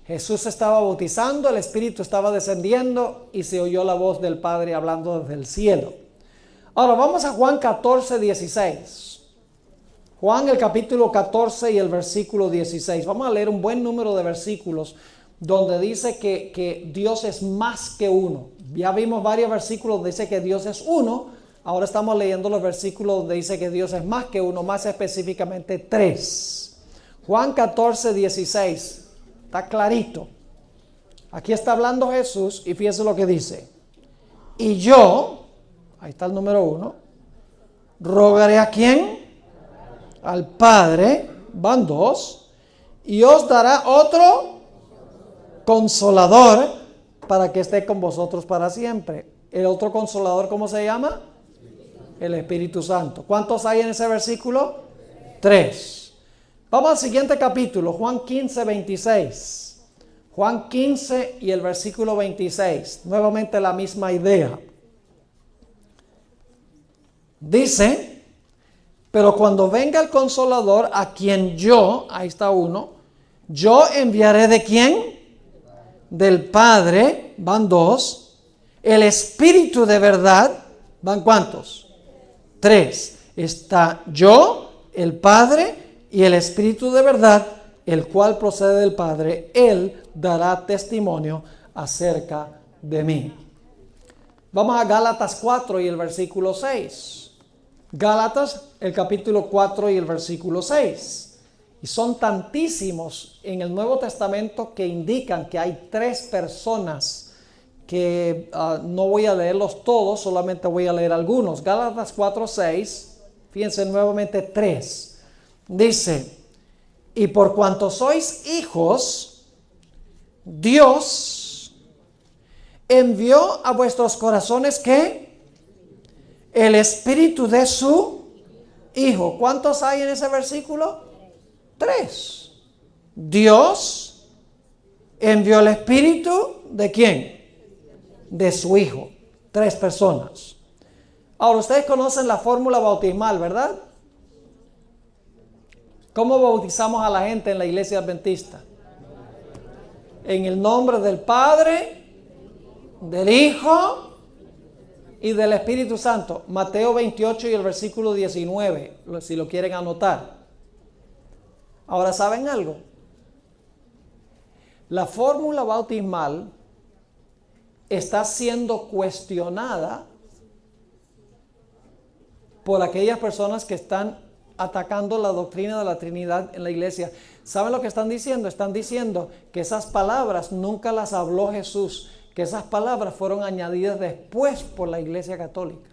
Jesús estaba bautizando, el Espíritu estaba descendiendo y se oyó la voz del Padre hablando desde el cielo. Ahora vamos a Juan 14, 16. Juan el capítulo 14 y el versículo 16. Vamos a leer un buen número de versículos donde dice que Dios es más que uno. Ya vimos varios versículos donde dice que Dios es uno. Ahora estamos leyendo los versículos donde dice que Dios es más que uno, más específicamente tres. Juan 14, 16. Está clarito. Aquí está hablando Jesús y fíjense lo que dice. Y yo, ahí está el número 1, rogaré a ¿quién? Al Padre, van 2, y os dará otro consolador para que esté con vosotros para siempre. El otro consolador, ¿cómo se llama? El Espíritu Santo. ¿Cuántos hay en ese versículo? 3. Vamos al siguiente capítulo, Juan 15, 26. Juan 15 y el versículo 26. Nuevamente la misma idea. Dice, pero cuando venga el Consolador, a quien yo, ahí está uno, yo enviaré ¿de quién? Del Padre, van 2. El Espíritu de verdad, van ¿cuántos? 3. Está yo, el Padre y el Espíritu de verdad, el cual procede del Padre. Él dará testimonio acerca de mí. Vamos a Gálatas 4 y el versículo 6. Gálatas, el capítulo 4 y el versículo 6. Y son tantísimos en el Nuevo Testamento que indican que hay tres personas que no voy a leerlos todos, solamente voy a leer algunos. Gálatas 4, 6, fíjense nuevamente 3. Dice, y por cuanto sois hijos, Dios envió a vuestros corazones ¿qué? El Espíritu de su Hijo. ¿Cuántos hay en ese versículo? 3. Dios envió el Espíritu ¿de quién? De su Hijo. 3 personas. Ahora, ustedes conocen la fórmula bautismal, ¿verdad? ¿Cómo bautizamos a la gente en la iglesia adventista? En el nombre del Padre, del Hijo y del Espíritu Santo. Mateo 28 y el versículo 19, si lo quieren anotar. Ahora, ¿saben algo? La fórmula bautismal está siendo cuestionada por aquellas personas que están atacando la doctrina de la Trinidad en la iglesia. ¿Saben lo que están diciendo? Están diciendo que esas palabras nunca las habló Jesús, que esas palabras fueron añadidas después por la Iglesia Católica.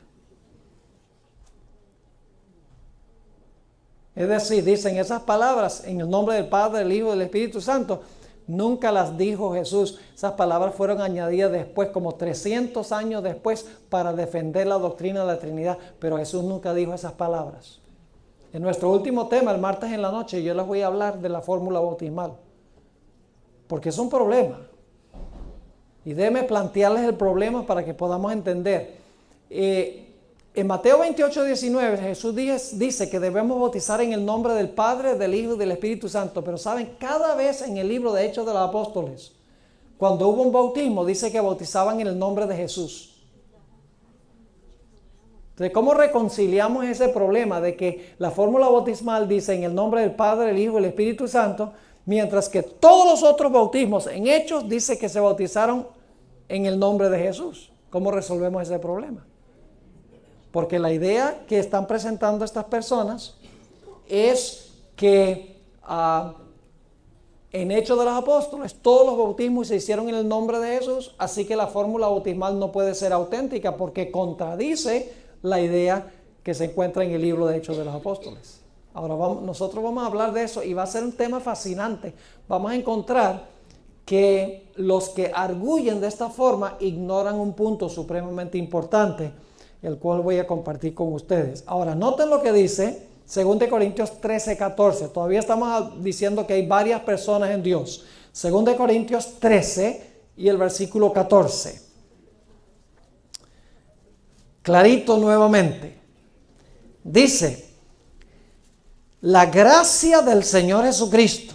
Es decir, dicen esas palabras en el nombre del Padre, del Hijo y del Espíritu Santo, nunca las dijo Jesús. Esas palabras fueron añadidas después, como 300 años después, para defender la doctrina de la Trinidad, pero Jesús nunca dijo esas palabras. En nuestro último tema, el martes en la noche, yo les voy a hablar de la fórmula bautismal, porque es un problema. Y déjenme plantearles el problema para que podamos entender. En Mateo 28, 19, Jesús dice que debemos bautizar en el nombre del Padre, del Hijo y del Espíritu Santo. Pero saben, cada vez en el libro de Hechos de los Apóstoles, cuando hubo un bautismo, dice que bautizaban en el nombre de Jesús. Entonces, ¿cómo reconciliamos ese problema de que la fórmula bautismal dice en el nombre del Padre, el Hijo y el Espíritu Santo, mientras que todos los otros bautismos en Hechos dice que se bautizaron en el nombre de Jesús? ¿Cómo resolvemos ese problema? Porque la idea que están presentando estas personas es que en Hechos de los Apóstoles todos los bautismos se hicieron en el nombre de Jesús, así que la fórmula bautismal no puede ser auténtica porque contradice la idea que se encuentra en el libro de Hechos de los Apóstoles. Ahora nosotros vamos a hablar de eso y va a ser un tema fascinante. Vamos a encontrar que los que arguyen de esta forma ignoran un punto supremamente importante, el cual voy a compartir con ustedes. Ahora, noten lo que dice 2 Corintios 13, 14. Todavía estamos diciendo que hay varias personas en Dios. 2 Corintios 13 y el versículo 14. Clarito nuevamente. Dice, la gracia del Señor Jesucristo,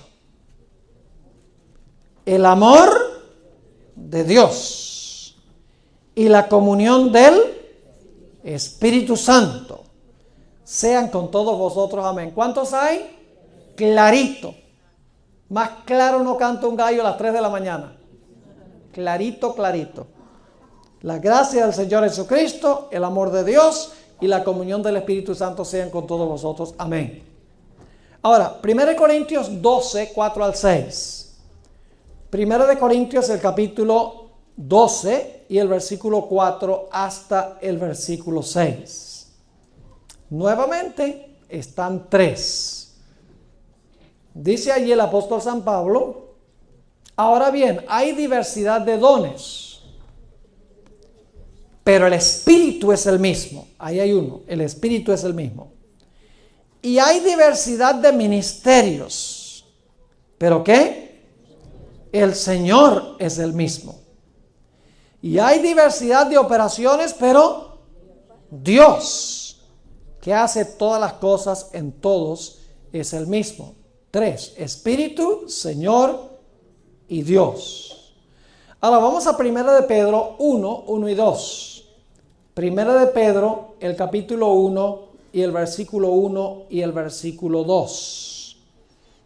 el amor de Dios y la comunión del Espíritu Santo sean con todos vosotros. Amén. ¿Cuántos hay? Clarito. Más claro no canta un gallo a las 3 de la mañana. Clarito, clarito. La gracia del Señor Jesucristo, el amor de Dios y la comunión del Espíritu Santo sean con todos vosotros. Amén. Ahora, 1 Corintios 12, 4 al 6. 1 Corintios, el capítulo 12 y el versículo 4 hasta el versículo 6. Nuevamente están tres. Dice allí el apóstol San Pablo: ahora bien, hay diversidad de dones, pero el Espíritu es el mismo. Ahí hay uno, el Espíritu es el mismo. Y hay diversidad de ministerios, pero ¿qué? El Señor es el mismo. Y hay diversidad de operaciones, pero Dios, que hace todas las cosas en todos, es el mismo. 3. Espíritu, Señor y Dios. Ahora vamos a 1 de Pedro 1, 1 y 2. 1 de Pedro, el capítulo 1 y el versículo 1 y el versículo 2.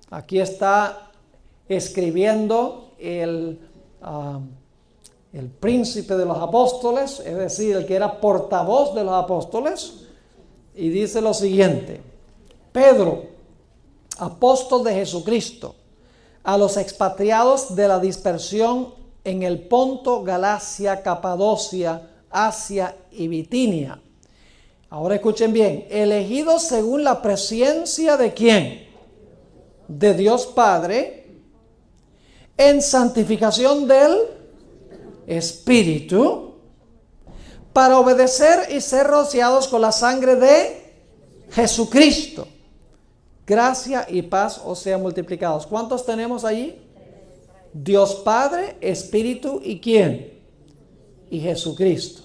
Aquí está escribiendo el príncipe de los apóstoles, es decir, el que era portavoz de los apóstoles, y dice lo siguiente: Pedro, apóstol de Jesucristo, a los expatriados de la dispersión en el Ponto, Galacia, Capadocia, Asia y Bitinia. Ahora escuchen bien: elegidos según la presencia de ¿quién? De Dios Padre, en santificación del Espíritu, para obedecer y ser rociados con la sangre de Jesucristo. Gracia y paz os sean multiplicados. ¿Cuántos tenemos allí? Dios Padre, Espíritu y ¿quién? Y Jesucristo.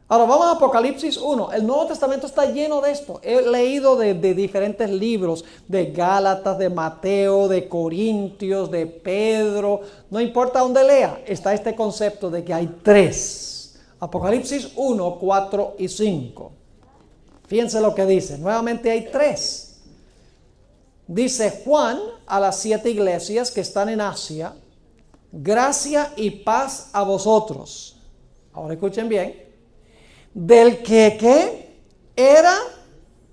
Ahora vamos a Apocalipsis 1. El Nuevo Testamento está lleno de esto. He leído de diferentes libros, de Gálatas, de Mateo, de Corintios, de Pedro. No importa dónde lea, está este concepto de que hay tres. Apocalipsis 1, 4 y 5. Fíjense lo que dice. Nuevamente hay tres. Dice Juan a las 7 iglesias que están en Asia: gracia y paz a vosotros. Ahora escuchen bien. Del que era,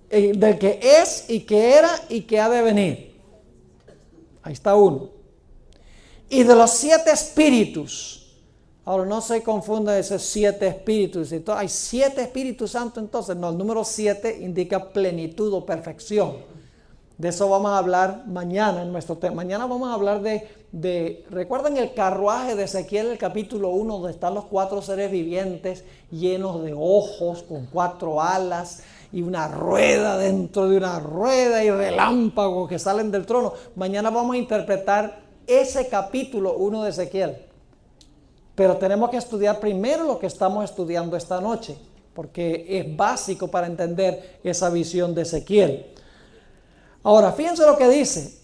del que es y que era y que ha de venir. Ahí está uno. Y de los 7 espíritus. Ahora no se confunda esos 7 espíritus. Hay 7 Espíritus Santos entonces. No, el número 7 indica plenitud o perfección. De eso vamos a hablar mañana en nuestro tema. Mañana vamos a hablar ¿recuerdan el carruaje de Ezequiel, el capítulo 1, donde están los 4 seres vivientes llenos de ojos, con 4 alas y una rueda dentro de una rueda y relámpagos que salen del trono? Mañana vamos a interpretar ese capítulo 1 de Ezequiel. Pero tenemos que estudiar primero lo que estamos estudiando esta noche, porque es básico para entender esa visión de Ezequiel. Ahora, fíjense lo que dice.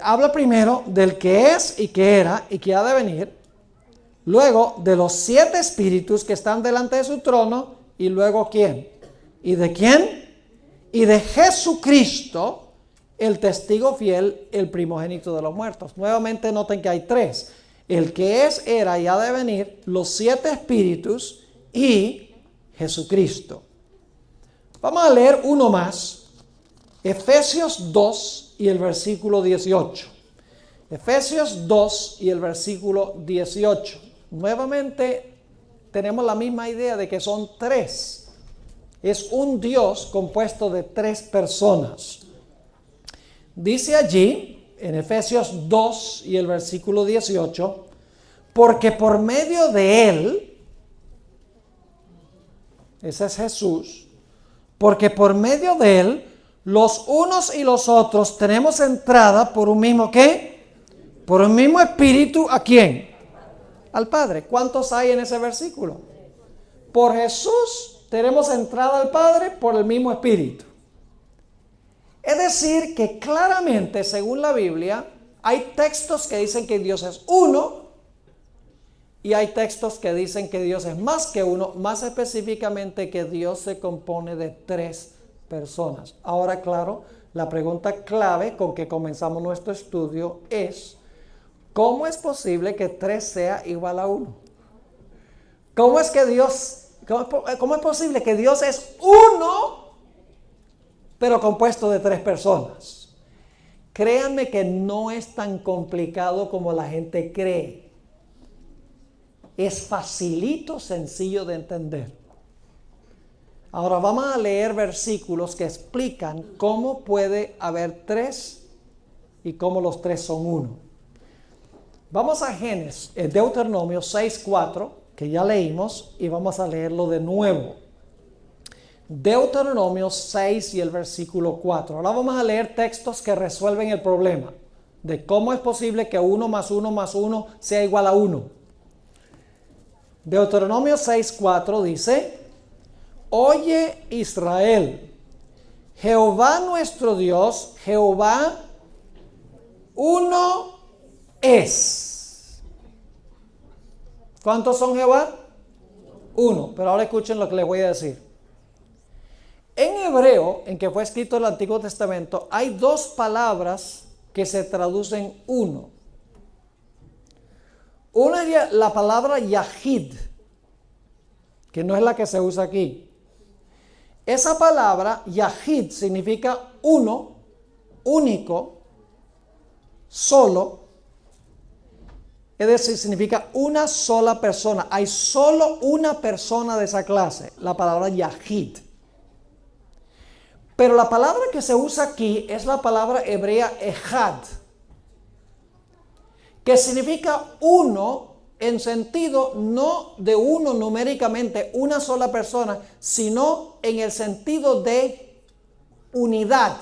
Habla primero del que es y que era y que ha de venir. Luego de los 7 espíritus que están delante de su trono. Y luego ¿quién? ¿Y de quién? Y de Jesucristo, el testigo fiel, el primogénito de los muertos. Nuevamente noten que hay 3. El que es, era y ha de venir, los 7 espíritus y Jesucristo. Vamos a leer uno más. Efesios 2 y el versículo 18. Efesios 2 y el versículo 18. Nuevamente tenemos la misma idea de que son 3. Es un Dios compuesto de 3 personas. Dice allí, en Efesios 2 y el versículo 18, porque por medio de Él, ese es Jesús, porque por medio de Él, los unos y los otros tenemos entrada por un mismo ¿qué? Por un mismo espíritu. ¿A quién? Al Padre. ¿Cuántos hay en ese versículo? Por Jesús tenemos entrada al Padre por el mismo espíritu. Es decir que claramente, según la Biblia, Hay textos que dicen que Dios es uno y hay textos que dicen que Dios es más que uno, más específicamente que Dios se compone de 3 personas. Ahora, claro, la pregunta clave con que comenzamos nuestro estudio es: ¿cómo es posible que 3 sea igual a 1? ¿Cómo es posible que Dios es uno, pero compuesto de 3 personas? Créanme que no es tan complicado como la gente cree. Es facilito, sencillo de entender. Ahora vamos a leer versículos que explican cómo puede haber 3 y cómo los 3 son uno. Vamos a Deuteronomio 6:4, que ya leímos, y vamos a leerlo de nuevo. Deuteronomio 6 y el versículo 4. Ahora vamos a leer textos que resuelven el problema de cómo es posible que 1 más 1 más 1 sea igual a 1. Deuteronomio 6:4 dice: Oye Israel, Jehová nuestro Dios, Jehová uno es. ¿Cuántos son Jehová? Uno. Pero ahora escuchen lo que les voy a decir. En hebreo, en que fue escrito el Antiguo Testamento, hay 2 palabras que se traducen uno. Una es la palabra Yahid, que no es la que se usa aquí. Esa palabra Yahid significa uno, único, solo. Es decir, significa una sola persona. Hay solo una persona de esa clase, la palabra Yahid. Pero la palabra que se usa aquí es la palabra hebrea Echad, que significa uno en sentido no de uno numéricamente, una sola persona, sino en el sentido de unidad.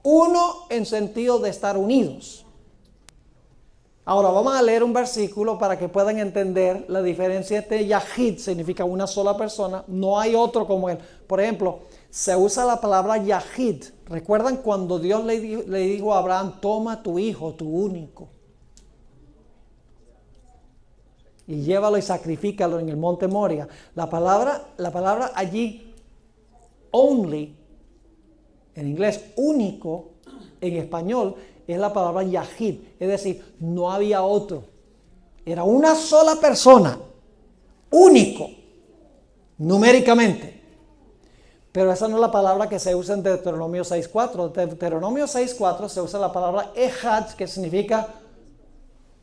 Uno en sentido de estar unidos. Ahora vamos a leer un versículo para que puedan entender la diferencia. Yahid significa una sola persona, no hay otro como él. Por ejemplo, se usa la palabra Yahid. ¿Recuerdan cuando Dios le dijo a Abraham: toma tu hijo, tu único, y llévalo y sacrifícalo en el monte Moria? La palabra allí, only, en inglés único, en español es la palabra Yahid, es decir, no había otro. Era una sola persona, único, numéricamente. Pero esa no es la palabra que se usa en Deuteronomio 6:4. En Deuteronomio 6:4 se usa la palabra Echad, que significa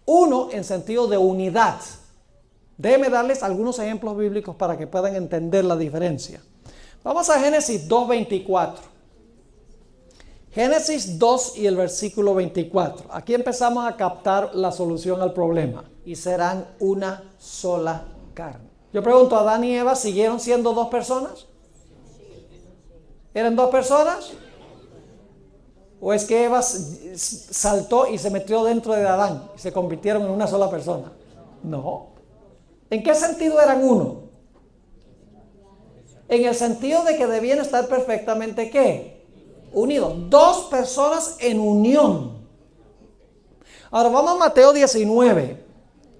uno en sentido de unidad. Déjenme darles algunos ejemplos bíblicos para que puedan entender la diferencia. Vamos a Génesis 2:24. Génesis 2 y el versículo 24. Aquí empezamos a captar la solución al problema. Y serán una sola carne. Yo pregunto, ¿Adán y Eva siguieron siendo 2 personas? ¿Eran 2 personas? ¿O es que Eva saltó y se metió dentro de Adán y se convirtieron en una sola persona? No. ¿En qué sentido eran uno? En el sentido de que debían estar perfectamente, ¿qué? Unidos. 2 personas en unión. Ahora vamos a Mateo 19,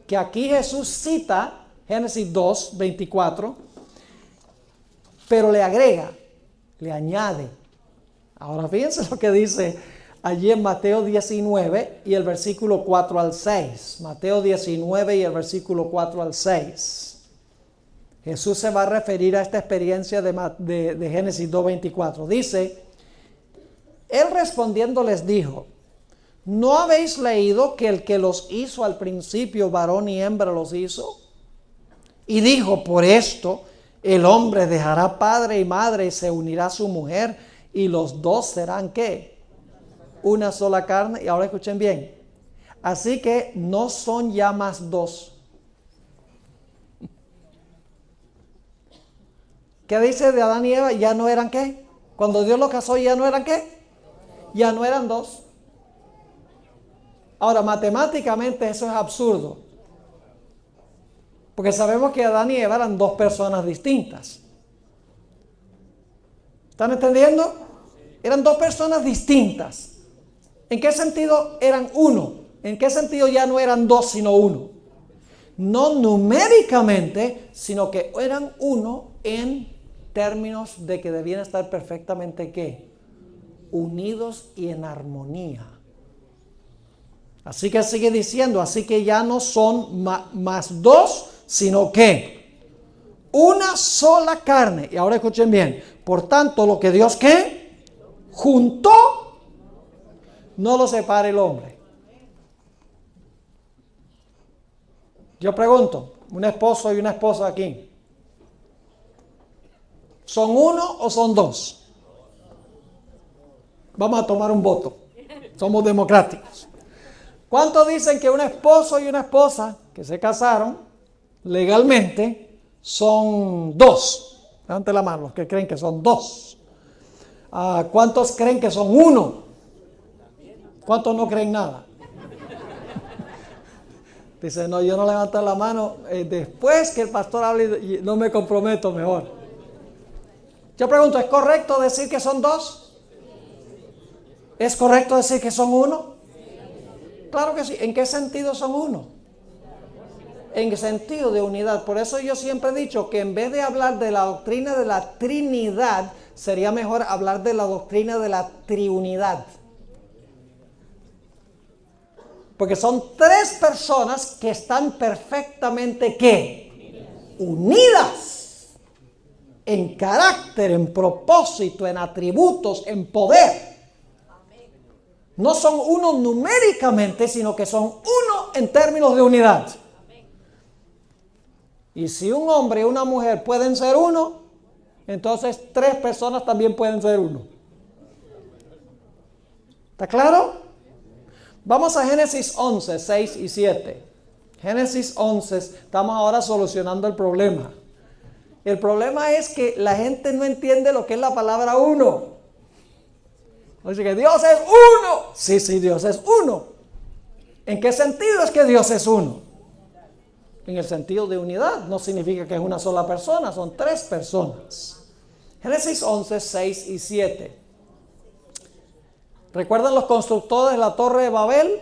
que aquí Jesús cita Génesis 2:24, pero le agrega, le añade. Ahora fíjense lo que dice allí en Mateo 19 y el versículo 4 al 6. Mateo 19 y el versículo 4 al 6. Jesús se va a referir a esta experiencia de Génesis 2:24. Dice: Él respondiendo les dijo: ¿no habéis leído que el que los hizo al principio, varón y hembra los hizo? Y dijo: por esto el hombre dejará padre y madre y se unirá a su mujer, y los 2 serán, ¿qué? Una sola carne. Y ahora escuchen bien. Así que no son ya más 2. ¿Qué dice de Adán y Eva? Ya no eran, ¿qué? Cuando Dios los casó, ya no eran, ¿qué? Ya no eran 2. Ahora, matemáticamente eso es absurdo, porque sabemos que Adán y Eva eran 2 personas distintas. ¿Están entendiendo? Eran 2 personas distintas ¿En qué sentido eran uno? ¿En qué sentido ya no eran dos sino uno? No numéricamente, sino que eran uno en términos de que debían estar perfectamente ¿qué? Unidos y en armonía. Así que sigue diciendo, así que ya no son más dos, sino que una sola carne. Y ahora escuchen bien, por tanto lo que Dios ¿qué? Juntó, no lo separe el hombre. Yo pregunto, un esposo y una esposa aquí, ¿son uno o son dos? Vamos a tomar un voto. Somos democráticos. ¿Cuántos dicen que un esposo y una esposa que se casaron legalmente son dos? Levanten la mano los que creen que son dos. ¿Cuántos creen que son uno? ¿Cuántos no creen nada? Dice, no, yo no levanto la mano. Después que el pastor hable, no me comprometo mejor. Yo pregunto, ¿es correcto decir que son dos? ¿Es correcto decir que son uno? Claro que sí. ¿En qué sentido son uno? En el sentido de unidad. Por eso yo siempre he dicho que en vez de hablar de la doctrina de la Trinidad, sería mejor hablar de la doctrina de la triunidad. Porque son tres personas que están perfectamente ¿qué? Unidas en carácter, en propósito, en atributos, en poder. No son uno numéricamente, sino que son uno en términos de unidad. Y si un hombre y una mujer pueden ser uno, entonces tres personas también pueden ser uno. ¿Está claro? Vamos a Génesis 11, 6 y 7. Génesis 11, estamos ahora solucionando el problema. El problema es que la gente no entiende lo que es la palabra uno. Dice que Dios es uno. Sí, Dios es uno. ¿En qué sentido es que Dios es uno? En el sentido de unidad. No significa que es una sola persona, son tres personas. Génesis 11, 6 y 7. ¿Recuerdan los constructores de la Torre de Babel?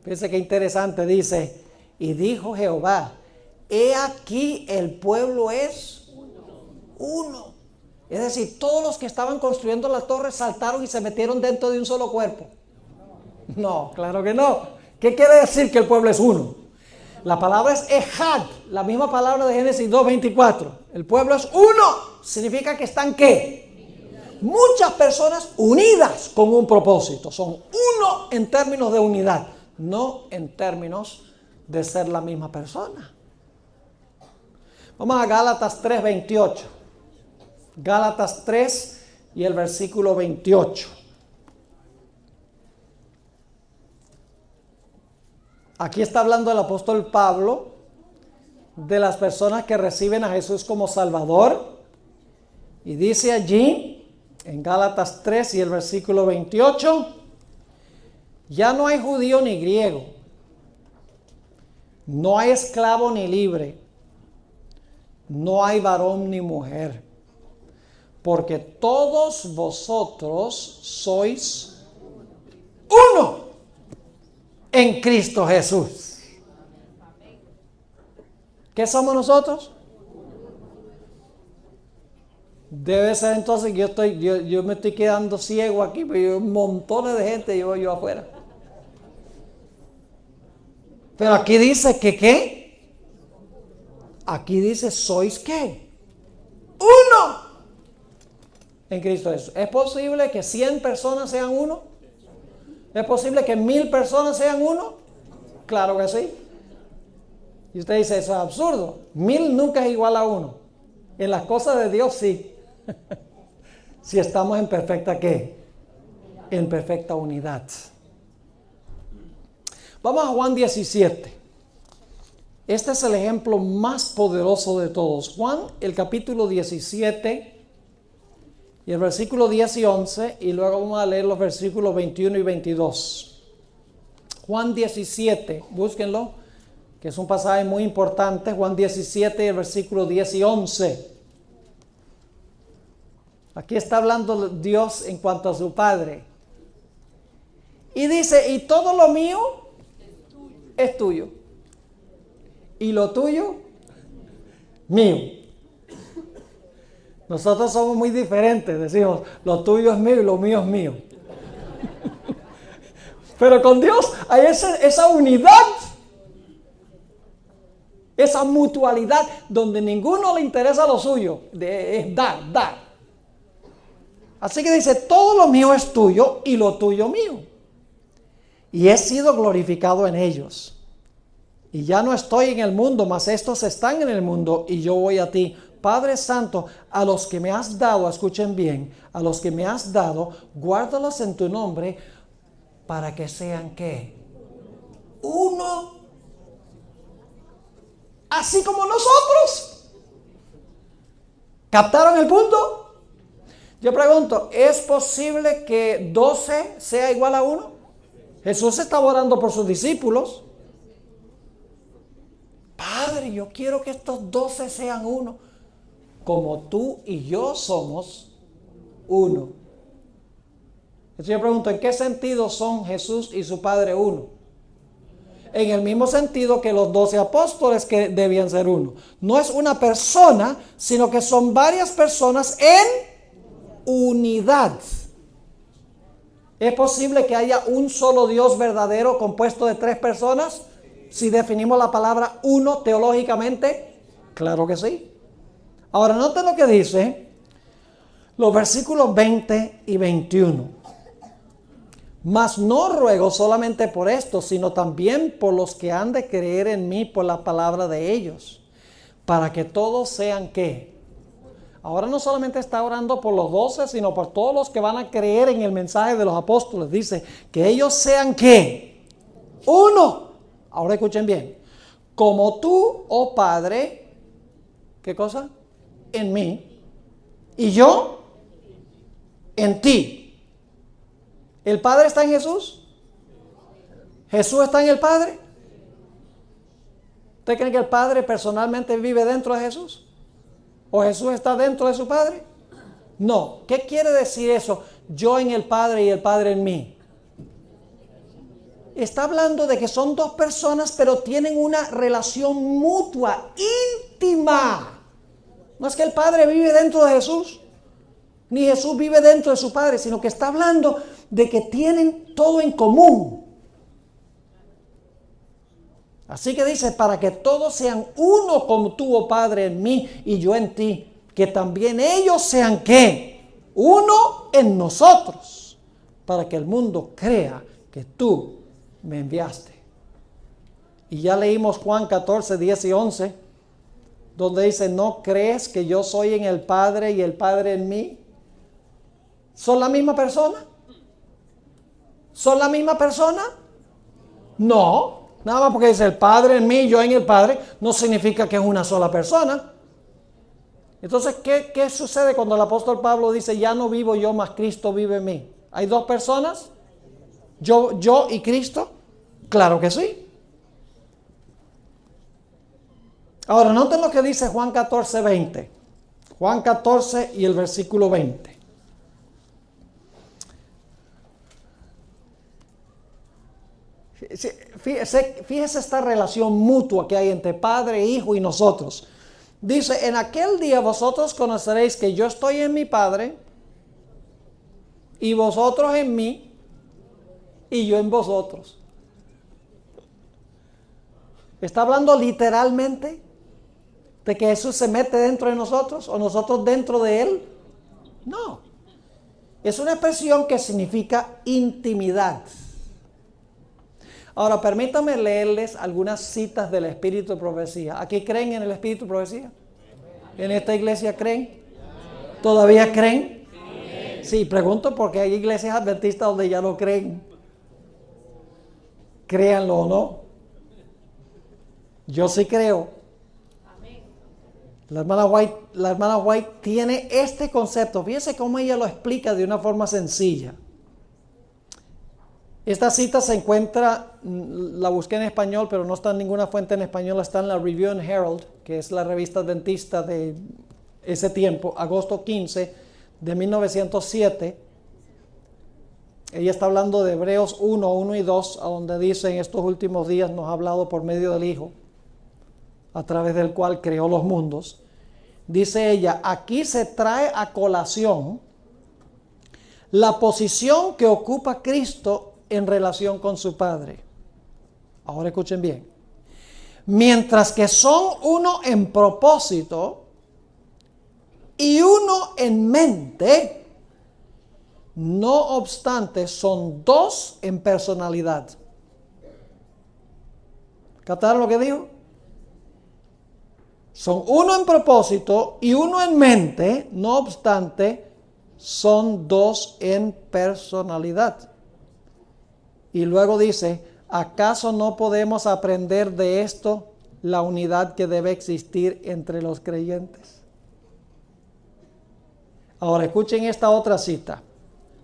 Fíjense qué interesante, dice, y dijo Jehová, he aquí el pueblo es uno. Es decir, todos los que estaban construyendo la torre saltaron y se metieron dentro de un solo cuerpo. No, claro que no. ¿Qué quiere decir que el pueblo es uno? La palabra es Ejad, la misma palabra de Génesis 2:24. El pueblo es uno. Significa que están ¿qué? Muchas personas unidas con un propósito. Son uno en términos de unidad, no en términos de ser la misma persona. Vamos a Gálatas 3:28. Gálatas 3 y el versículo 28. Aquí está hablando el apóstol Pablo de las personas que reciben a Jesús como Salvador. Y dice allí, en Gálatas 3 y el versículo 28, ya no hay judío ni griego, no hay esclavo ni libre, no hay varón ni mujer, porque todos vosotros sois uno en Cristo Jesús. ¿Qué somos nosotros? Debe ser entonces que yo me estoy quedando ciego aquí, pero hay montones de gente llevo yo afuera. Pero aquí dice que ¿qué? Aquí dice, ¿sois qué? Uno en Cristo Jesús. ¿Es posible que 100 personas sean uno? ¿Es posible que 1000 personas sean uno? Claro que sí. Y usted dice, eso es absurdo. 1000 nunca es igual a uno. En las cosas de Dios sí. Si estamos en perfecta ¿qué? En perfecta unidad. Vamos a Juan 17. Este es el ejemplo más poderoso de todos. Juan, el capítulo 17 y el versículo 10 y 11, y luego vamos a leer los versículos 21 y 22. Juan 17, búsquenlo, que es un pasaje muy importante. Juan 17 y el versículo 10 y 11. Aquí está hablando Dios en cuanto a su Padre. Y dice, y todo lo mío es tuyo. Y lo tuyo, mío. Nosotros somos muy diferentes. Decimos, lo tuyo es mío y lo mío es mío. Pero con Dios hay esa unidad. Esa mutualidad donde ninguno le interesa lo suyo. Es dar. Así que dice, todo lo mío es tuyo y lo tuyo mío. Y he sido glorificado en ellos. Y ya no estoy en el mundo, mas estos están en el mundo y yo voy a ti. Padre Santo, a los que me has dado, escuchen bien, a los que me has dado, guárdalos en tu nombre para que sean ¿qué? Uno. Así como nosotros. ¿Captaron el punto? Yo pregunto, ¿es posible que 12 sea igual a 1? Jesús estaba orando por sus discípulos. Padre, yo quiero que estos 12 sean uno, como tú y yo somos uno. Entonces yo pregunto, ¿en qué sentido son Jesús y su Padre uno? En el mismo sentido que los 12 apóstoles que debían ser uno. No es una persona, sino que son varias personas en unidad. ¿Es posible que haya un solo Dios verdadero compuesto de 3 personas? Si definimos la palabra uno teológicamente, claro que sí. Ahora noten lo que dice los versículos 20 y 21. Mas no ruego solamente por esto, sino también por los que han de creer en mí por la palabra de ellos, para que todos sean ¿qué? Ahora no solamente está orando por los 12, sino por todos los que van a creer en el mensaje de los apóstoles. Dice, que ellos sean ¿qué? Uno. Ahora escuchen bien. Como tú, oh Padre, ¿qué cosa? En mí. Y yo en ti. ¿El Padre está en Jesús? ¿Jesús está en el Padre? ¿Usted cree que el Padre personalmente vive dentro de Jesús? ¿O Jesús está dentro de su Padre? No. ¿Qué quiere decir eso? Yo en el Padre y el Padre en mí. Está hablando de que son 2 personas, pero tienen una relación mutua, íntima. No es que el Padre vive dentro de Jesús, ni Jesús vive dentro de su Padre, sino que está hablando de que tienen todo en común. Así que dice, para que todos sean uno como tú, oh Padre, en mí y yo en ti, que también ellos sean ¿qué? Uno en nosotros, para que el mundo crea que tú me enviaste. Y ya leímos Juan 14, 10 y 11, donde dice, ¿no crees que yo soy en el Padre y el Padre en mí? ¿Son la misma persona? ¿Son la misma persona? No. Nada más porque dice el Padre en mí y yo en el Padre, no significa que es una sola persona. Entonces, ¿qué sucede cuando el apóstol Pablo dice, ya no vivo yo, mas Cristo vive en mí? ¿Hay 2 personas? ¿Yo y Cristo? Claro que sí. Ahora, noten lo que dice Juan 14, 20. Juan 14 y el versículo 20. Fíjese esta relación mutua que hay entre Padre, Hijo y nosotros. Dice, en aquel día vosotros conoceréis que yo estoy en mi Padre y vosotros en mí y yo en vosotros. ¿Está hablando literalmente de que Jesús se mete dentro de nosotros o nosotros dentro de Él? No. Es una expresión que significa intimidad. Ahora, permítanme leerles algunas citas del Espíritu de Profecía. ¿Aquí creen en el Espíritu de Profecía? ¿En esta iglesia creen? ¿Todavía creen? Sí, pregunto porque hay iglesias adventistas donde ya no creen. Créanlo o no. Yo sí creo. La hermana White tiene este concepto. Fíjense cómo ella lo explica de una forma sencilla. Esta cita se encuentra, la busqué en español, pero no está en ninguna fuente en español, está en la Review and Herald, que es la revista adventista de ese tiempo, agosto 15 de 1907. Ella está hablando de Hebreos 1 y 2, a donde dice: en estos últimos días nos ha hablado por medio del Hijo, a través del cual creó los mundos. Dice ella, aquí se trae a colación la posición que ocupa Cristo en relación con su Padre. Ahora escuchen bien. Mientras que son uno en propósito y uno en mente, no obstante son dos en personalidad. ¿Captaron lo que dijo? Son uno en propósito y uno en mente, no obstante son dos en personalidad. Y luego dice, ¿acaso no podemos aprender de esto la unidad que debe existir entre los creyentes? Ahora escuchen esta otra cita.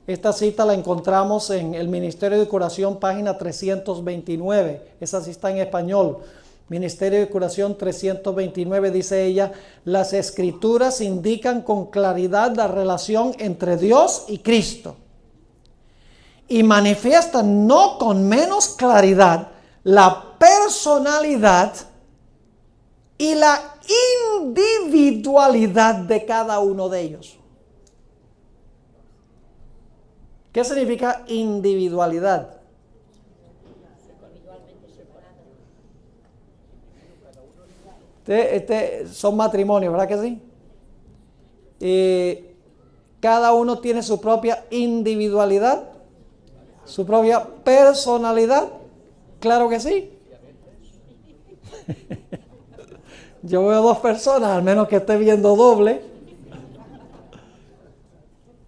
Esta cita la encontramos en el Ministerio de Curación, página 329. Esa sí está en español. Ministerio de Curación 329, dice ella, las Escrituras indican con claridad la relación entre Dios y Cristo y manifiestan no con menos claridad la personalidad y la individualidad de cada uno de ellos. ¿Qué significa individualidad? Son matrimonios, ¿verdad que sí? Cada uno tiene su propia individualidad, su propia personalidad. Claro que sí. Yo veo dos personas, al menos que esté viendo doble.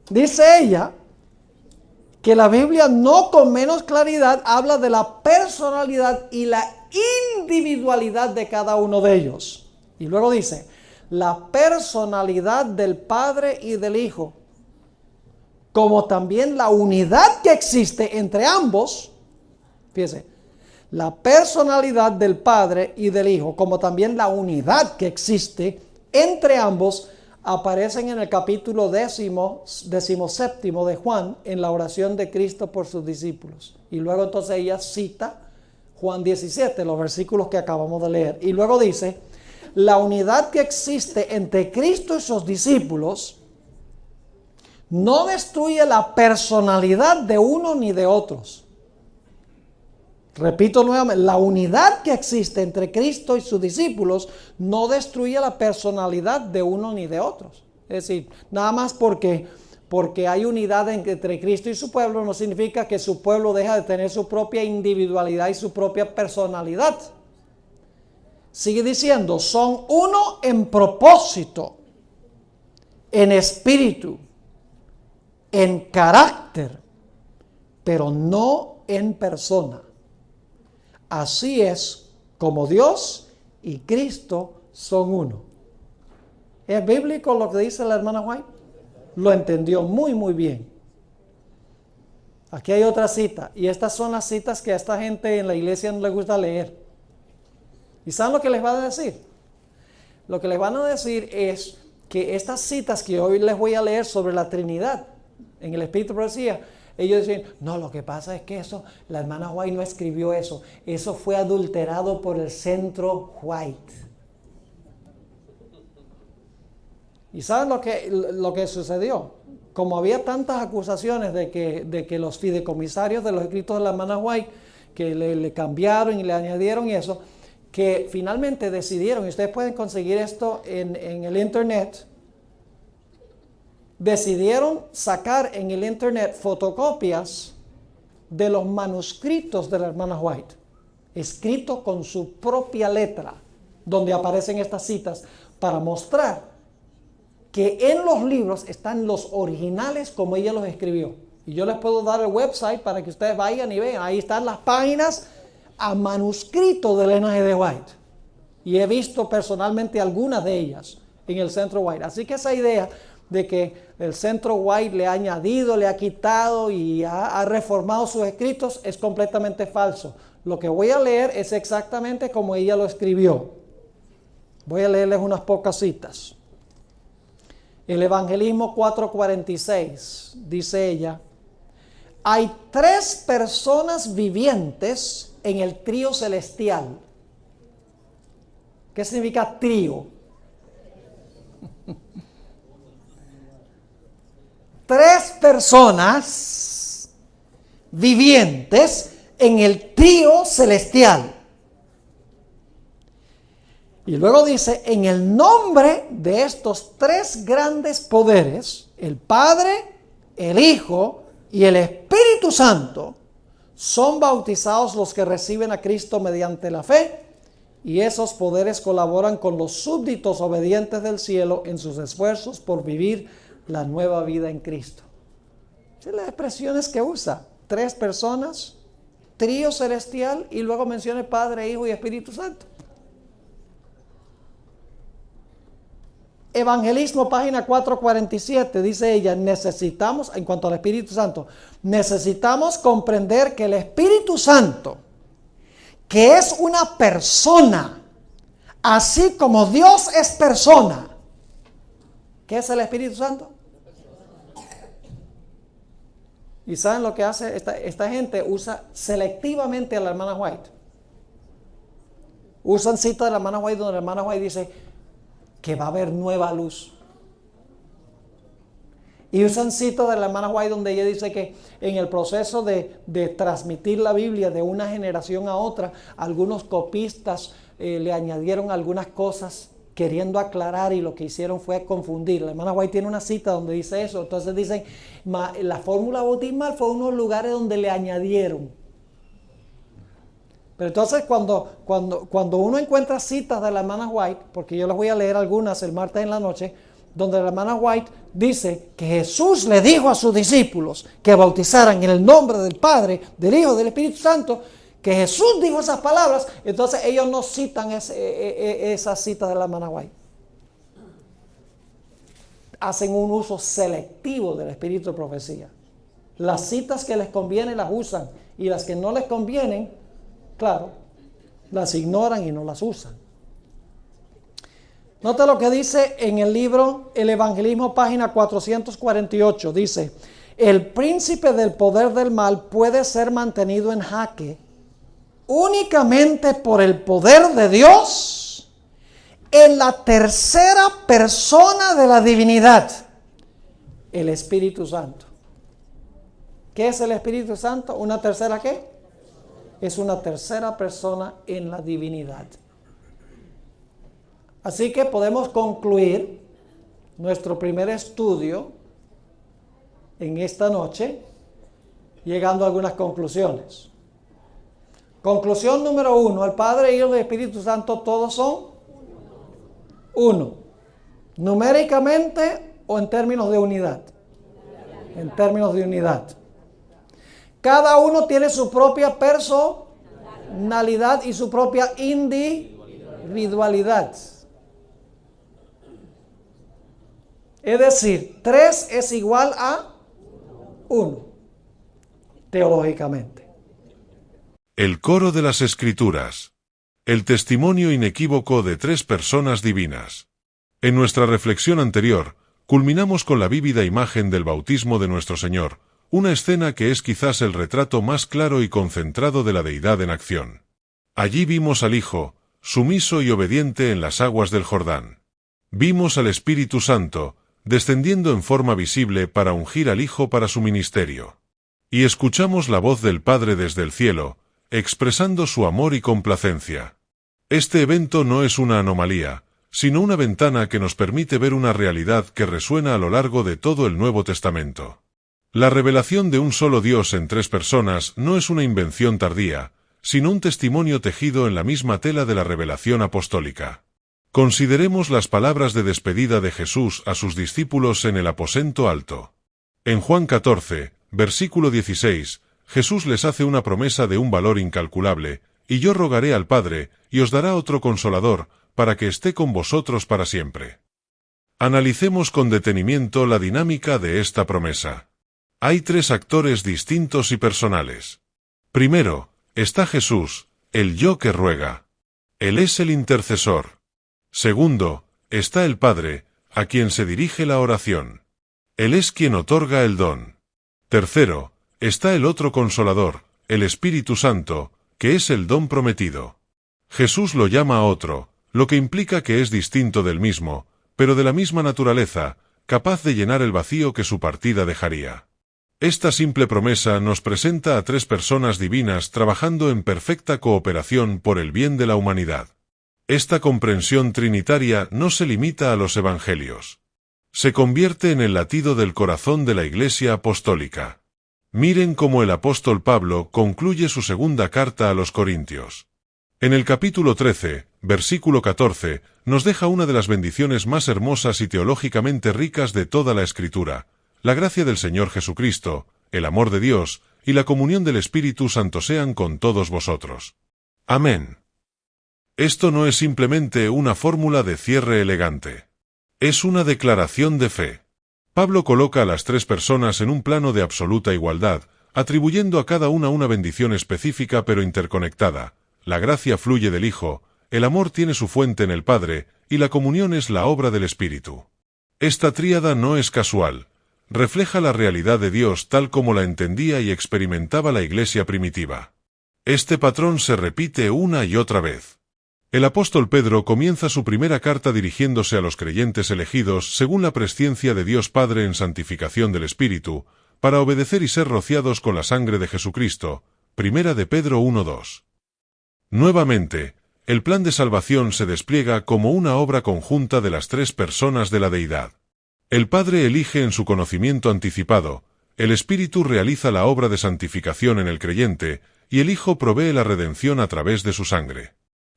Dice ella que la Biblia no con menos claridad habla de la personalidad y la individualidad de cada uno de ellos. Y luego dice, la personalidad del Padre y del Hijo, como también la unidad que existe entre ambos. Fíjese, la personalidad del Padre y del Hijo, como también la unidad que existe entre ambos, aparecen en el capítulo 17 de Juan, en la oración de Cristo por sus discípulos. Y luego entonces ella cita Juan 17, los versículos que acabamos de leer. Y luego dice, la unidad que existe entre Cristo y sus discípulos no destruye la personalidad de uno ni de otros. Repito nuevamente, la unidad que existe entre Cristo y sus discípulos no destruye la personalidad de uno ni de otros. Es decir, nada más porque hay unidad entre Cristo y su pueblo, no significa que su pueblo deja de tener su propia individualidad y su propia personalidad. Sigue diciendo, son uno en propósito, en espíritu, en carácter, pero no en persona. Así es como Dios y Cristo son uno. ¿Es bíblico lo que dice la hermana White? Lo entendió muy, muy bien. Aquí hay otra cita. Y estas son las citas que a esta gente en la iglesia no le gusta leer. ¿Y saben lo que les va a decir? Lo que les van a decir es que estas citas que hoy les voy a leer sobre la Trinidad, en el Espíritu de Profecía, ellos dicen, no, lo que pasa es que eso, la hermana White no escribió eso. Eso fue adulterado por el Centro White. ¿Y saben lo que sucedió? Como había tantas acusaciones de que los fideicomisarios de los escritos de la hermana White, que le cambiaron y le añadieron y eso, que finalmente decidieron, y ustedes pueden conseguir esto en el internet, decidieron sacar en el internet fotocopias de los manuscritos de la hermana White, escritos con su propia letra, donde aparecen estas citas, para mostrar que en los libros están los originales como ella los escribió. Y yo les puedo dar el website para que ustedes vayan y vean. Ahí están las páginas a manuscrito de Elena G. de White. Y he visto personalmente algunas de ellas en el Centro White. Así que esa idea de que el Centro White le ha añadido, le ha quitado y ha reformado sus escritos es completamente falso. Lo que voy a leer es exactamente como ella lo escribió. Voy a leerles unas pocas citas. El Evangelismo 4:46, dice ella, hay 3 personas vivientes en el trío celestial. ¿Qué significa trío? 3 personas vivientes en el trío celestial. Y luego dice, en el nombre de estos 3 grandes poderes, el Padre, el Hijo y el Espíritu Santo, son bautizados los que reciben a Cristo mediante la fe, y esos poderes colaboran con los súbditos obedientes del cielo en sus esfuerzos por vivir la nueva vida en Cristo. Son las expresiones que usa. 3 personas, trío celestial, y luego menciona Padre, Hijo y Espíritu Santo. Evangelismo, página 447, dice ella, necesitamos, en cuanto al Espíritu Santo, necesitamos comprender que el Espíritu Santo, que es una persona, así como Dios es persona. ¿Qué es el Espíritu Santo? ¿Y saben lo que hace esta gente? Usa selectivamente a la hermana White. Usan cita de la hermana White donde la hermana White dice que va a haber nueva luz. Y usan cita de la hermana White donde ella dice que en el proceso de transmitir la Biblia de una generación a otra, algunos copistas le añadieron algunas cosas queriendo aclarar, y lo que hicieron fue confundir. La hermana White tiene una cita donde dice eso. Entonces dicen, la fórmula bautismal fue unos lugares donde le añadieron. Pero entonces cuando uno encuentra citas de la hermana White, porque yo les voy a leer algunas el martes en la noche, donde la hermana White dice que Jesús le dijo a sus discípulos que bautizaran en el nombre del Padre, del Hijo y del Espíritu Santo, que Jesús dijo esas palabras, entonces ellos no citan esas citas de la hermana White. Hacen un uso selectivo del espíritu de profecía. Las citas que les convienen las usan, y las que no les convienen, claro, las ignoran y no las usan. Nota lo que dice en el libro El Evangelismo, página 448. Dice, el príncipe del poder del mal puede ser mantenido en jaque únicamente por el poder de Dios en la tercera persona de la divinidad, el Espíritu Santo. ¿Qué es el Espíritu Santo? ¿Una tercera qué? Es una tercera persona en la divinidad. Así que podemos concluir nuestro primer estudio en esta noche llegando a algunas conclusiones. Conclusión número 1, el Padre, Hijo y el Espíritu Santo todos son uno. ¿Numéricamente o en términos de unidad? En términos de unidad. Cada uno tiene su propia personalidad y su propia individualidad. Es decir, 3 es igual a 1, teológicamente. El coro de las Escrituras. El testimonio inequívoco de 3 personas divinas. En nuestra reflexión anterior, culminamos con la vívida imagen del bautismo de nuestro Señor, una escena que es quizás el retrato más claro y concentrado de la deidad en acción. Allí vimos al Hijo, sumiso y obediente en las aguas del Jordán. Vimos al Espíritu Santo, descendiendo en forma visible para ungir al Hijo para su ministerio. Y escuchamos la voz del Padre desde el cielo, expresando su amor y complacencia. Este evento no es una anomalía, sino una ventana que nos permite ver una realidad que resuena a lo largo de todo el Nuevo Testamento. La revelación de un solo Dios en 3 personas no es una invención tardía, sino un testimonio tejido en la misma tela de la revelación apostólica. Consideremos las palabras de despedida de Jesús a sus discípulos en el aposento alto. En Juan 14, versículo 16, Jesús les hace una promesa de un valor incalculable, y yo rogaré al Padre, y os dará otro Consolador, para que esté con vosotros para siempre. Analicemos con detenimiento la dinámica de esta promesa. Hay 3 actores distintos y personales. Primero, está Jesús, el yo que ruega. Él es el intercesor. Segundo, está el Padre, a quien se dirige la oración. Él es quien otorga el don. Tercero, está el otro Consolador, el Espíritu Santo, que es el don prometido. Jesús lo llama otro, lo que implica que es distinto del mismo, pero de la misma naturaleza, capaz de llenar el vacío que su partida dejaría. Esta simple promesa nos presenta a tres personas divinas trabajando en perfecta cooperación por el bien de la humanidad. Esta comprensión trinitaria no se limita a los evangelios. Se convierte en el latido del corazón de la Iglesia apostólica. Miren cómo el apóstol Pablo concluye su segunda carta a los Corintios. En el capítulo 13, versículo 14, nos deja una de las bendiciones más hermosas y teológicamente ricas de toda la Escritura: la gracia del Señor Jesucristo, el amor de Dios y la comunión del Espíritu Santo sean con todos vosotros. Amén. Esto no es simplemente una fórmula de cierre elegante. Es una declaración de fe. Pablo coloca a las tres personas en un plano de absoluta igualdad, atribuyendo a cada una bendición específica pero interconectada. La gracia fluye del Hijo, el amor tiene su fuente en el Padre, y la comunión es la obra del Espíritu. Esta tríada no es casual. Refleja la realidad de Dios tal como la entendía y experimentaba la Iglesia primitiva. Este patrón se repite una y otra vez. El apóstol Pedro comienza su primera carta dirigiéndose a los creyentes elegidos según la presciencia de Dios Padre en santificación del Espíritu, para obedecer y ser rociados con la sangre de Jesucristo. Primera de Pedro 1:2. Nuevamente, el plan de salvación se despliega como una obra conjunta de las tres personas de la deidad. El Padre elige en su conocimiento anticipado, el Espíritu realiza la obra de santificación en el creyente, y el Hijo provee la redención a través de su sangre.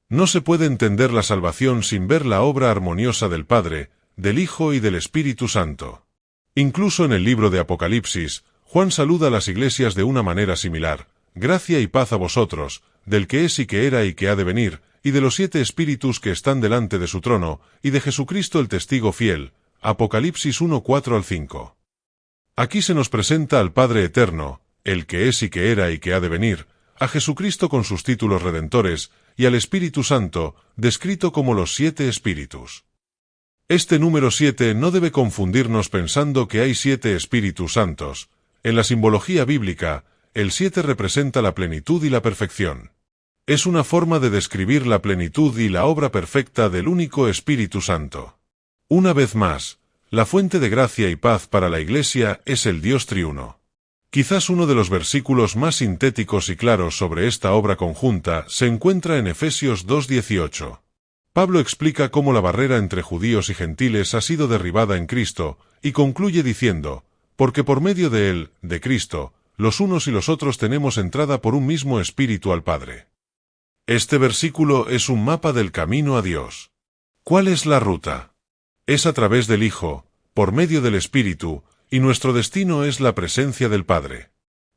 No se puede entender la salvación sin ver la obra armoniosa del Padre, del Hijo y del Espíritu Santo. Incluso en el libro de Apocalipsis, Juan saluda a las iglesias de una manera similar: gracia y paz a vosotros, del que es y que era y que ha de venir, y de los 7 espíritus que están delante de su trono, y de Jesucristo el testigo fiel. Apocalipsis 1:4-5. Aquí se nos presenta al Padre Eterno, el que es y que era y que ha de venir, a Jesucristo con sus títulos redentores, y al Espíritu Santo, descrito como los 7 espíritus. Este número 7 no debe confundirnos pensando que hay 7 espíritus santos. En la simbología bíblica, el 7 representa la plenitud y la perfección. Es una forma de describir la plenitud y la obra perfecta del único Espíritu Santo. Una vez más, la fuente de gracia y paz para la Iglesia es el Dios triuno. Quizás uno de los versículos más sintéticos y claros sobre esta obra conjunta se encuentra en Efesios 2:18. Pablo explica cómo la barrera entre judíos y gentiles ha sido derribada en Cristo, y concluye diciendo: porque por medio de él, de Cristo, los unos y los otros tenemos entrada por un mismo Espíritu al Padre. Este versículo es un mapa del camino a Dios. ¿Cuál es la ruta? Es a través del Hijo, por medio del Espíritu, y nuestro destino es la presencia del Padre.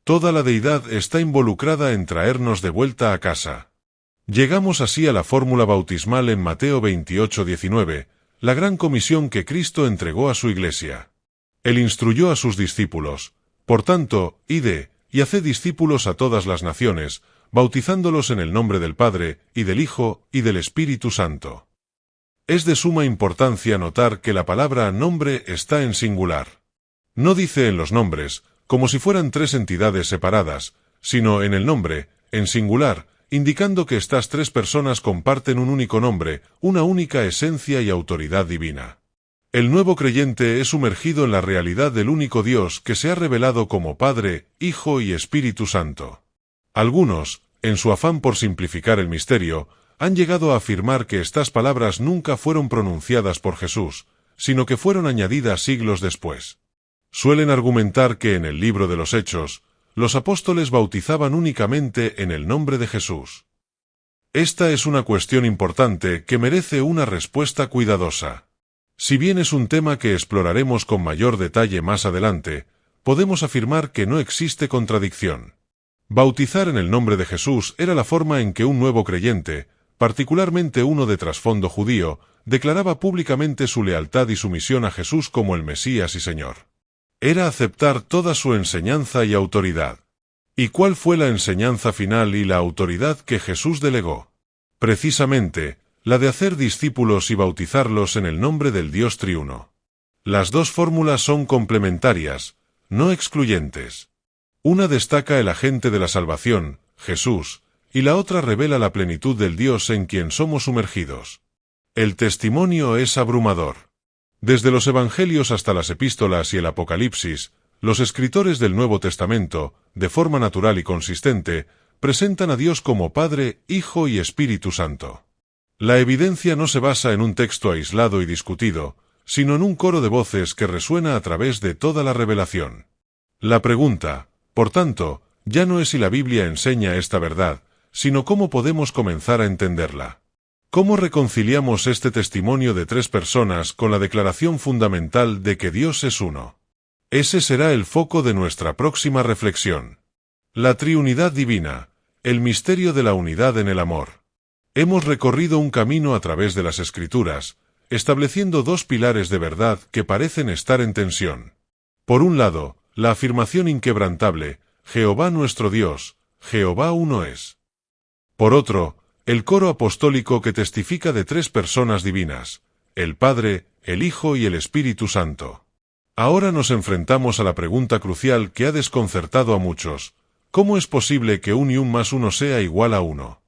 Toda la deidad está involucrada en traernos de vuelta a casa. Llegamos así a la fórmula bautismal en Mateo 28:19, la gran comisión que Cristo entregó a su Iglesia. Él instruyó a sus discípulos: por tanto, id, y haced discípulos a todas las naciones, bautizándolos en el nombre del Padre, y del Hijo, y del Espíritu Santo. Es de suma importancia notar que la palabra nombre está en singular. No dice en los nombres, como si fueran 3 entidades separadas, sino en el nombre, en singular, indicando que estas 3 personas comparten un único nombre, una única esencia y autoridad divina. El nuevo creyente es sumergido en la realidad del único Dios que se ha revelado como Padre, Hijo y Espíritu Santo. Algunos, en su afán por simplificar el misterio, han llegado a afirmar que estas palabras nunca fueron pronunciadas por Jesús, sino que fueron añadidas siglos después. Suelen argumentar que en el libro de los Hechos, los apóstoles bautizaban únicamente en el nombre de Jesús. Esta es una cuestión importante que merece una respuesta cuidadosa. Si bien es un tema que exploraremos con mayor detalle más adelante, podemos afirmar que no existe contradicción. Bautizar en el nombre de Jesús era la forma en que un nuevo creyente, particularmente uno de trasfondo judío, declaraba públicamente su lealtad y sumisión a Jesús como el Mesías y Señor. Era aceptar toda su enseñanza y autoridad. ¿Y cuál fue la enseñanza final y la autoridad que Jesús delegó? Precisamente, la de hacer discípulos y bautizarlos en el nombre del Dios triuno. Las dos fórmulas son complementarias, no excluyentes. Una destaca el agente de la salvación, Jesús, y la otra revela la plenitud del Dios en quien somos sumergidos. El testimonio es abrumador. Desde los Evangelios hasta las Epístolas y el Apocalipsis, los escritores del Nuevo Testamento, de forma natural y consistente, presentan a Dios como Padre, Hijo y Espíritu Santo. La evidencia no se basa en un texto aislado y discutido, sino en un coro de voces que resuena a través de toda la revelación. La pregunta, por tanto, ya no es si la Biblia enseña esta verdad, sino cómo podemos comenzar a entenderla. ¿Cómo reconciliamos este testimonio de tres personas con la declaración fundamental de que Dios es uno? Ese será el foco de nuestra próxima reflexión. La Triunidad Divina, el misterio de la unidad en el amor. Hemos recorrido un camino a través de las Escrituras, estableciendo dos pilares de verdad que parecen estar en tensión. Por un lado, la afirmación inquebrantable, Jehová nuestro Dios, Jehová uno es. Por otro, el coro apostólico que testifica de tres personas divinas, el Padre, el Hijo y el Espíritu Santo. Ahora nos enfrentamos a la pregunta crucial que ha desconcertado a muchos: ¿cómo es posible que 1 y 1 más 1 sea igual a 1?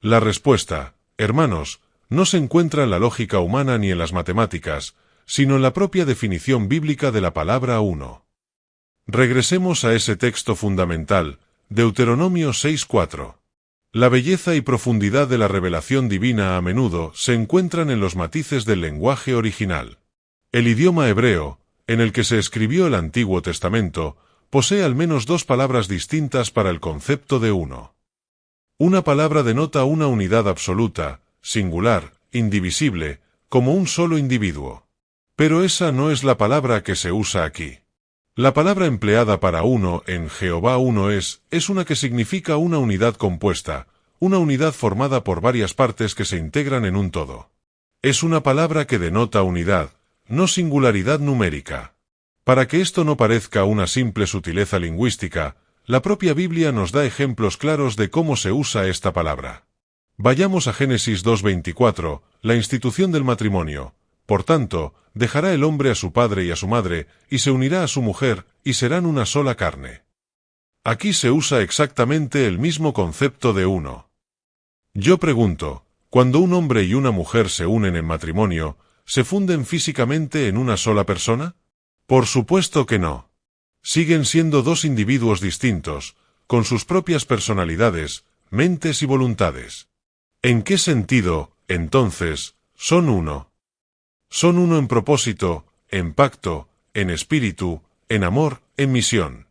La respuesta, hermanos, no se encuentra en la lógica humana ni en las matemáticas, sino en la propia definición bíblica de la palabra uno. Regresemos a ese texto fundamental, Deuteronomio 6:4. La belleza y profundidad de la revelación divina a menudo se encuentran en los matices del lenguaje original. El idioma hebreo, en el que se escribió el Antiguo Testamento, posee al menos dos palabras distintas para el concepto de uno. Una palabra denota una unidad absoluta, singular, indivisible, como un solo individuo. Pero esa no es la palabra que se usa aquí. La palabra empleada para uno en Jehová uno es una que significa una unidad compuesta, una unidad formada por varias partes que se integran en un todo. Es una palabra que denota unidad, no singularidad numérica. Para que esto no parezca una simple sutileza lingüística, la propia Biblia nos da ejemplos claros de cómo se usa esta palabra. Vayamos a Génesis 2:24, la institución del matrimonio. Por tanto, dejará el hombre a su padre y a su madre, y se unirá a su mujer, y serán una sola carne. Aquí se usa exactamente el mismo concepto de uno. Yo pregunto, ¿cuando un hombre y una mujer se unen en matrimonio, se funden físicamente en una sola persona? Por supuesto que no. Siguen siendo dos individuos distintos, con sus propias personalidades, mentes y voluntades. ¿En qué sentido, entonces, son uno? Son uno en propósito, en pacto, en espíritu, en amor, en misión.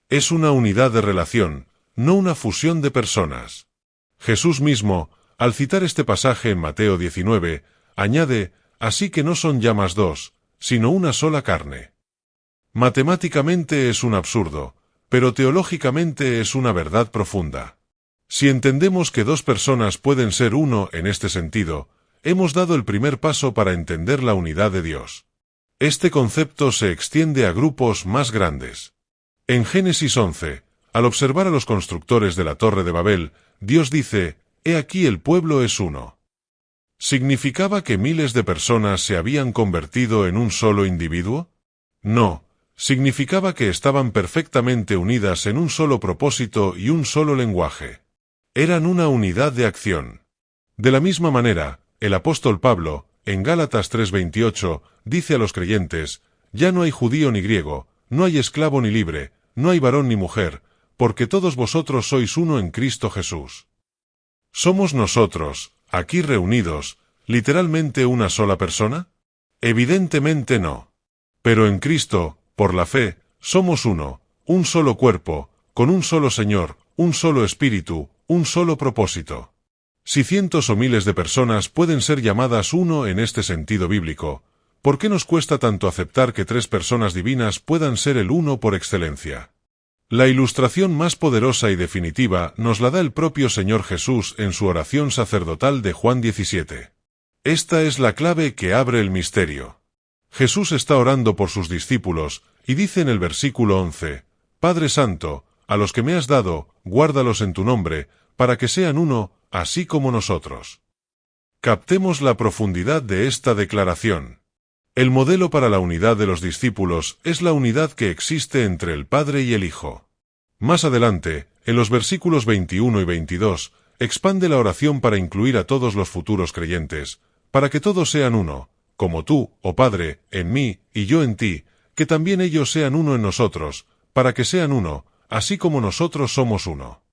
Es una unidad de relación, no una fusión de personas. Jesús mismo, al citar este pasaje en Mateo 19, añade: así que no son ya más dos, sino una sola carne. Matemáticamente es un absurdo, pero teológicamente es una verdad profunda. Si entendemos que dos personas pueden ser uno en este sentido, hemos dado el primer paso para entender la unidad de Dios. Este concepto se extiende a grupos más grandes. En Génesis 11, al observar a los constructores de la Torre de Babel, Dios dice: «He aquí el pueblo es uno». ¿Significaba que miles de personas se habían convertido en un solo individuo? No, significaba que estaban perfectamente unidas en un solo propósito y un solo lenguaje. Eran una unidad de acción. De la misma manera, el apóstol Pablo, en Gálatas 3:28, dice a los creyentes: «Ya no hay judío ni griego, no hay esclavo ni libre, no hay varón ni mujer, porque todos vosotros sois uno en Cristo Jesús». ¿Somos nosotros, aquí reunidos, literalmente una sola persona? Evidentemente no. Pero en Cristo, por la fe, somos uno, un solo cuerpo, con un solo Señor, un solo Espíritu, un solo propósito. Si cientos o miles de personas pueden ser llamadas uno en este sentido bíblico, ¿por qué nos cuesta tanto aceptar que tres personas divinas puedan ser el uno por excelencia? La ilustración más poderosa y definitiva nos la da el propio Señor Jesús en su oración sacerdotal de Juan 17. Esta es la clave que abre el misterio. Jesús está orando por sus discípulos, y dice en el versículo 11, «Padre Santo, a los que me has dado, guárdalos en tu nombre, para que sean uno, así como nosotros». Captemos la profundidad de esta declaración. El modelo para la unidad de los discípulos es la unidad que existe entre el Padre y el Hijo. Más adelante, en los versículos 21 y 22, expande la oración para incluir a todos los futuros creyentes, para que todos sean uno, como tú, oh Padre, en mí y yo en ti, que también ellos sean uno en nosotros, para que sean uno, así como nosotros somos uno.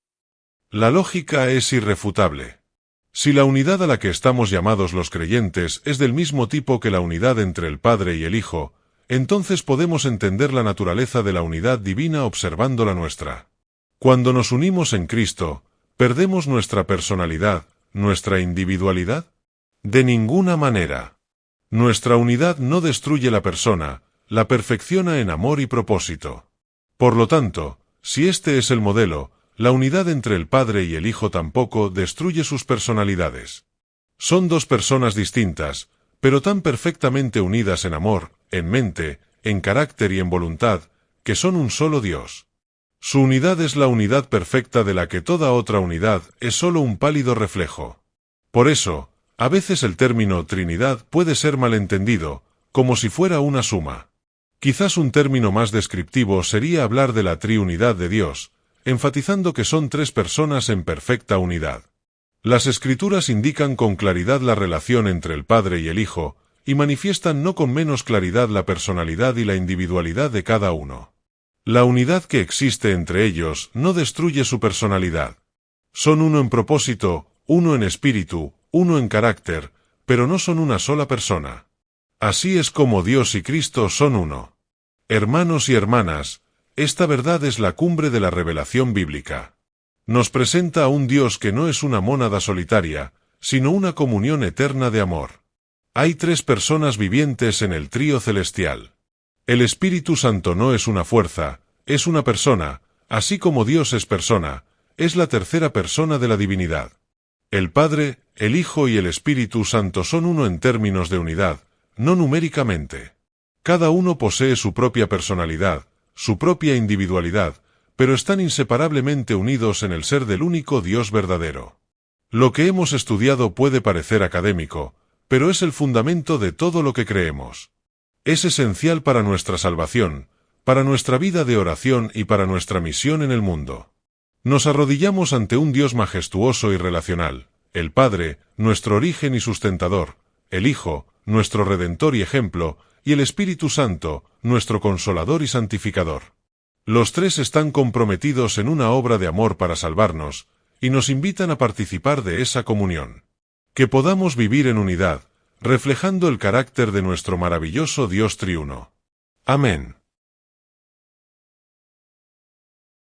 La lógica es irrefutable. Si la unidad a la que estamos llamados los creyentes es del mismo tipo que la unidad entre el Padre y el Hijo, entonces podemos entender la naturaleza de la unidad divina observando la nuestra. Cuando nos unimos en Cristo, ¿perdemos nuestra personalidad, nuestra individualidad? De ninguna manera. Nuestra unidad no destruye la persona, la perfecciona en amor y propósito. Por lo tanto, si este es el modelo, la unidad entre el Padre y el Hijo tampoco destruye sus personalidades. Son dos personas distintas, pero tan perfectamente unidas en amor, en mente, en carácter y en voluntad, que son un solo Dios. Su unidad es la unidad perfecta de la que toda otra unidad es solo un pálido reflejo. Por eso, a veces el término Trinidad puede ser malentendido, como si fuera una suma. Quizás un término más descriptivo sería hablar de la triunidad de Dios, enfatizando que son tres personas en perfecta unidad. Las Escrituras indican con claridad la relación entre el Padre y el Hijo, y manifiestan no con menos claridad la personalidad y la individualidad de cada uno. La unidad que existe entre ellos no destruye su personalidad. Son uno en propósito, uno en espíritu, uno en carácter, pero no son una sola persona. Así es como Dios y Cristo son uno. Hermanos y hermanas, esta verdad es la cumbre de la revelación bíblica. Nos presenta a un Dios que no es una mónada solitaria, sino una comunión eterna de amor. Hay tres personas vivientes en el trío celestial. El Espíritu Santo no es una fuerza, es una persona, así como Dios es persona, es la tercera persona de la divinidad. El Padre, el Hijo y el Espíritu Santo son uno en términos de unidad, no numéricamente. Cada uno posee su propia personalidad, su propia individualidad, pero están inseparablemente unidos en el ser del único Dios verdadero. Lo que hemos estudiado puede parecer académico, pero es el fundamento de todo lo que creemos. Es esencial para nuestra salvación, para nuestra vida de oración y para nuestra misión en el mundo. Nos arrodillamos ante un Dios majestuoso y relacional, el Padre, nuestro origen y sustentador, el Hijo, nuestro Redentor y ejemplo, y el Espíritu Santo, nuestro Consolador y Santificador. Los tres están comprometidos en una obra de amor para salvarnos, y nos invitan a participar de esa comunión. Que podamos vivir en unidad, reflejando el carácter de nuestro maravilloso Dios triuno. Amén.